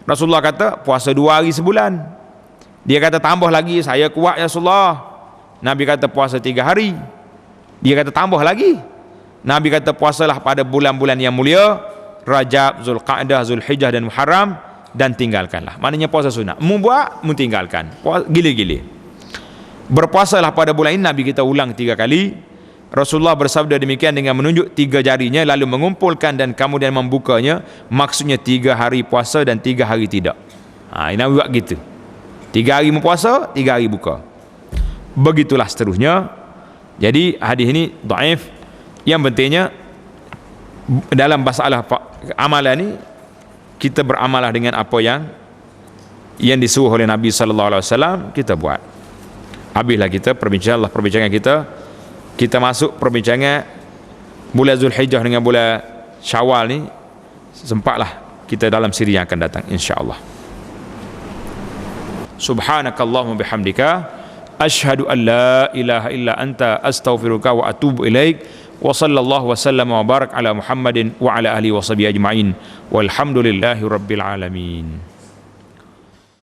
Rasulullah kata, "Puasa 2 hari sebulan." Dia kata, "Tambah lagi, saya kuat ya Rasulullah." Nabi kata, "Puasa 3 hari." Dia kata, "Tambah lagi." Nabi kata, "Puasalah pada bulan-bulan yang mulia, Rajab, Zulqa'dah, Zulhijjah dan Muharram, dan tinggalkanlah." Maknanya puasa sunat. Mu buat, mu tinggalkan. Gila-gila. Berpuasalah pada bulan ini. Nabi kita ulang 3 kali. Rasulullah bersabda demikian dengan menunjuk 3 jarinya, lalu mengumpulkan dan kemudian membukanya. Maksudnya 3 hari puasa dan 3 hari tidak. Ini Nabi buat gitu. 3 hari berpuasa, 3 hari buka. Begitulah seterusnya. Jadi hadis ini dhaif. Yang pentingnya dalam masalah amalan ni, kita beramalah dengan apa yang disuruh oleh Nabi sallallahu alaihi wasallam, kita buat. Habislah kita perbincangan kita masuk perbincangan bulan Zulhijjah dengan bulan Syawal ni. Sempatlah kita dalam siri yang akan datang insya-Allah. Subhanakallahumma bihamdika asyhadu an la ilaha illa anta astaghfiruka wa atubu ilaik. Wa sallallahu wa sallam wa barak ala Muhammadin wa ala alihi wa sahbihi ajma'in. Walhamdulillahi rabbil alamin.